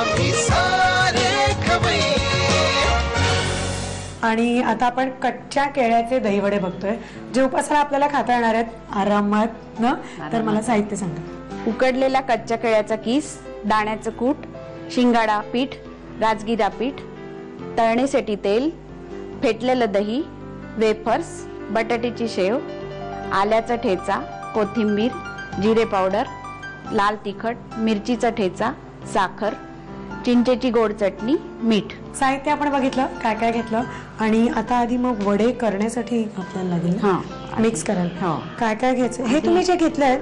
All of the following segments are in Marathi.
आम्ही सारे खवय्ये. आणि आता आपण कच्च्या केळ्याचे दहीवडे बघतोय, जे उपासाला आपल्याला खाता येणार आहेत आरामात ना. तर मला साहित्य सांगा. उकडलेला कच्च्या केळ्याचा किस, दाण्याचं कूट, शिंगाडा पीठ, राजगिरा पीठ, तळणीसाठी तेल, फेटलेलं दही, वेफर्स, बटाट्याची शेव, आल्याचा ठेचा, कोथिंबीर, जिरे पावडर, लाल तिखट, मिरचीचा ठेचा, साखर, चिंचेची गोड चटणी, मीठ. साहित्य आपण बघितलं काय काय घेतलं. आणि आता आधी मग वडे करण्यासाठी आपल्याला लागेल मिक्स करायला. काय काय घ्यायचं हे तुम्ही जे घेतलंय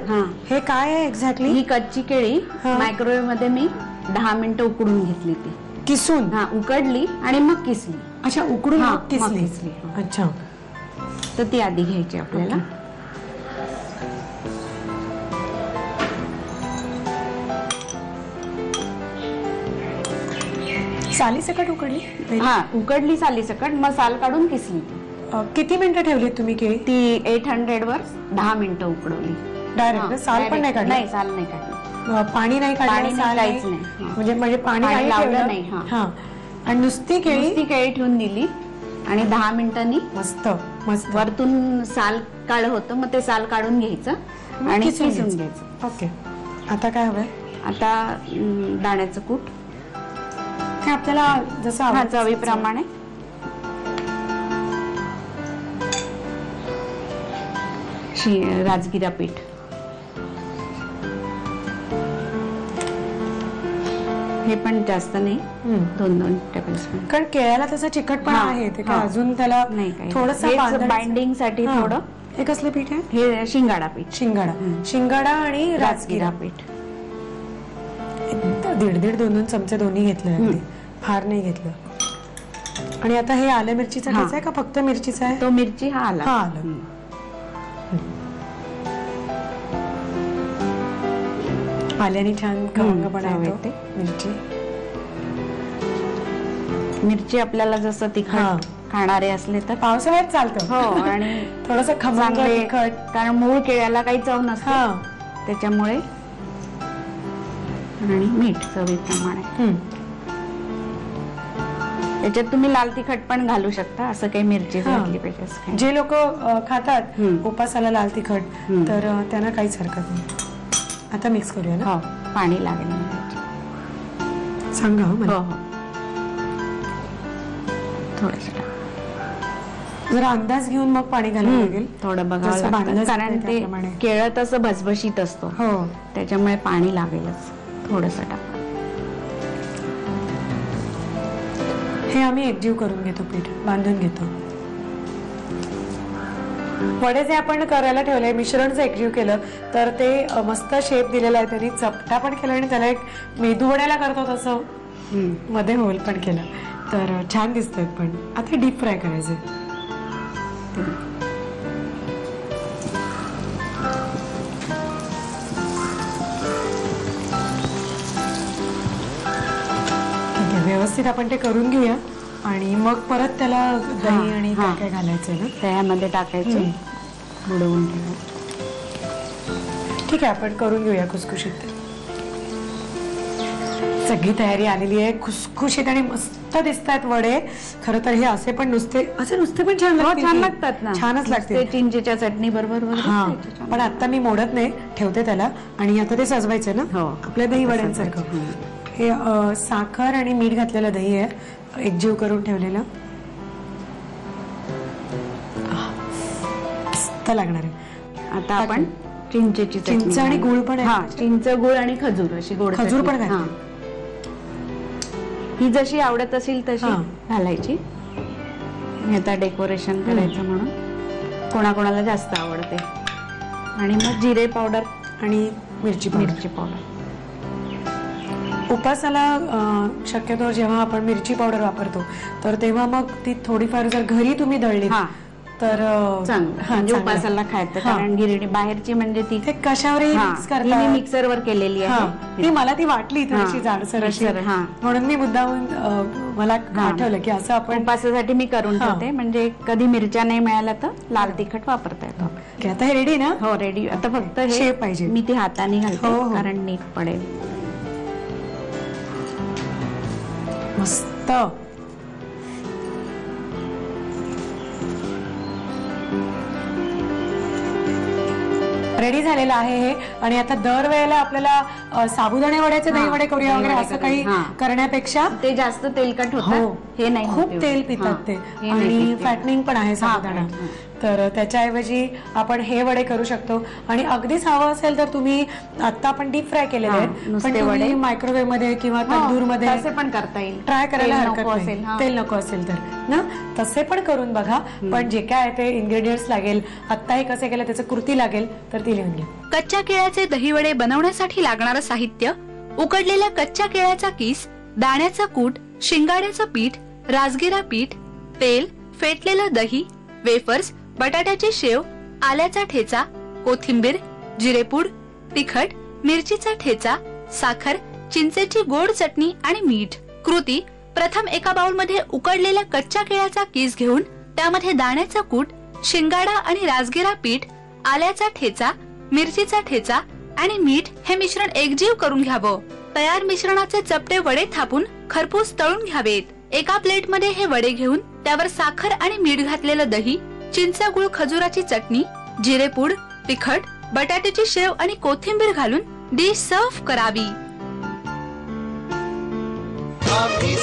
हे काय आहे एक्झॅक्टली? ही कच्ची केळी मायक्रोवेव्ह मध्ये मी 10 मिनिटं उकडून घेतली, ती किसून उकडली आणि मग किसली. अच्छा, उकडून मग किसली. अच्छा, तर ती आधी घ्यायची आपल्याला. साली सकट उकडली? उकडली साली सकट, मग साल काढून किसली. किती मिनिटं ठेवली तुम्ही केळी? ती 800 वर 10 मिनिटं उकडवली. डायरेक्ट साल पण नाही काढलं? नाही, साल नाही काढलं. पाणी नाही काढलं? काहीच नाही. म्हणजे पाणी लावलं नाही. हा, आणि नुसती केळी ठेवून दिली आणि 10 मिनिटांनी मस्त मस्त वरतून साल काढ होतं, मग ते साल काढून घ्यायचं आणि किसून घ्यायचं. ओके, आता काय हवंय? आता दाण्याचं कूट, हे आपल्याला जसं चवीप्रमाणे. राजगिरा पीठ, हे पण जास्त नाही, 2-2 टेबलस्पून. कारण केळ्याला तसा चिकटपणा आहे, ते काय अजून त्याला थोडंसं बाइंडिंग साठी थोडं. हे कसलं पीठ आहे? हे शिंगाडा पीठ. शिंगाडा आणि राजगिरा पीठ 1.5 2 चमचे दोन्ही घेतले, फार नाही घेतलं. आणि आता हे आलं मिरचीचा ठेचा आहे का फक्त मिरचीचा आहे? तो मिरची, हा आलं. आल्याने छान खमंगपणा येतो. मिरची आपल्याला जसं तिखट खाणारे असले तर पावसाळ्यात चालतं. हो, आणि थोडस खमंग तिखट, कारण मूळ केळ्याला काही चव नसते त्याच्यामुळे. आणि मीठ चवीप्रमाणे. त्याच्यात तुम्ही लाल तिखट पण घालू शकता, असं काही मिरची घातली पाहिजे. जे लोक खातात उपासाला लाल तिखट तर त्यांना काहीच हरकत नाही. आता मिक्स करूया ना. पाणी लागेल सांगा. हो, थोडस जरा अंदाज घेऊन मग पाणी घालावं लागेल. थोडं बघावं लागतं, कारण ते केळं तसं भसभशीत असतो, त्याच्यामुळे पाणी लागेलच. थोडस टाक. हे आम्ही एकजीव करून घेतो, पीठ बांधून घेतो. वडे जे आपण करायला ठेवले, मिश्रण जे एकजीव केलं तर ते मस्त शेप दिलेला आहे त्यांनी. चपटा पण केला आणि त्याला एक मेदू वड्याला करतो तसं मध्ये होल पण केलं, तर छान दिसतोय. पण आता डीप फ्राय करायचे. व्यवस्थित आपण ते करून घेऊया आणि मग परत त्याला दही आणि काय घालायचं ना, दह्यामध्ये टाकायचं, बुडवून ठेवायचं. ठीक आहे, आपण करून घेऊया खुसखुशीत. सगळी तयारी आलेली आहे, खुसखुशीत आणि मस्त दिसतात वडे. खरं तर हे असे पण नुसते पण छान लागतात ना. छानच लागते चिंचेच्या चटणी बरोबर. पण आता मी मोडत नाही, ठेवते त्याला. आणि आता ते सजवायचं ना आपल्या दही वड्यांसारखं. हे साखर आणि मीठ घातलेलं दही आहे, एकजीव करून ठेवलेलं. मस्त लागणार आहे. आता आपण चिंचेची चिंच आणि गुळ पण आहे. चिंच, गुळ आणि खजूर, अशी गोड खजूर पण घातली. ही जशी आवडत असेल तशी घालायची. आता डेकोरेशन करायचं म्हणून कोणाकोणाला जास्त आवडते. आणि मग जिरे पावडर आणि मिरची पावडर. उपासाला शक्यतो जेव्हा आपण मिरची पावडर वापरतो तर तेव्हा मग ती थोडीफार जर घरी तुम्ही दळली तर चांगलं उपासाला खायचं. कारण गिरणी बाहेरची म्हणजे ती कशावरही मिक्स करतात, मिक्सरवर केलेली आहे. ती मला ती वाटली थोडीशी जाडसर अशी, म्हणून मी मुद्दामून मला आठवलं की असं आपण उपासासाठी मी करून ठेवते. म्हणजे कधी मिरच्या नाही मिळाल्या तर लाल तिखट वापरता येतो. आता हे रेडी ना? हो, रेडी. आता फक्त शेप पाहिजे. मी ती हाताने घालते कारण नीट पडेल. मस्त. रेडी झालेलं आहे हे. आणि आता दरवेळेला आपल्याला साबुदाणे वड्याचे दही वडे करूया वगैरे असं काही करण्यापेक्षा ते जास्त तेलकट हो, होतं, हे नाही खूप होत तेल एवढं. पितात ते हे नाही आणि पित ते. फॅटनिंग पण आहे साबुदाणा. तर त्याच्याऐवजी आपण हे वडे करू शकतो. आणि अगदीच हवं असेल तर तुम्ही आता आपण डीप फ्राय केलेले आहेत, नुसते पण तुम्ही वडे मायक्रोवेव्ह मध्ये किंवा तंदूर मध्ये तसे पण करता येईल. ट्राय करायला तेल हरकत नको नाही. असेल, हा. तेल नको असेल तर ना तसे पण करून बघा. पण जे काय आहे ते इन्ग्रेडियंट्स लागेल, आत्ताही कसे केलं त्याचं कृती लागेल तर ती लिहून घ्या. कच्च्या केळ्याचे दहीवडे बनवण्यासाठी लागणारं साहित्य: उकडलेल्या कच्च्या केळ्याचा किस, दाण्याचं कूट, शिंगाड्याचं पीठ, राजगिरा पीठ, तेल, फेटलेलं दही, वेफर्स, बटाट्याची शेव, आल्याचा ठेचा, कोथिंबीर, जिरेपूड, तिखट, मिरचीचा ठेचा, साखर, चिंचेची गोड चटणी आणि मीठ. कृती: प्रथम एका बाउलमध्ये उकडलेल्या कच्च्या केळ्याचा किस घेऊन त्यामध्ये दाण्याचं कूट, शिंगाडा आणि राजगिरा पीठ, आल्याचा ठेचा, मिरचीचा ठेचा आणि मीठ हे मिश्रण एकजीव करून घ्यावं. तयार मिश्रणाचे चपटे वडे थापून खरपूस तळून घ्यावेत. एका प्लेटमध्ये हे वडे घेऊन त्यावर साखर आणि मीठ घातलेलं दही, चिंच, गुळ, खजुराची चटणी, जिरेपूड, तिखट, बटाट्याची शेव आणि कोथिंबीर घालून डिश सर्व्ह करावी. आम्ही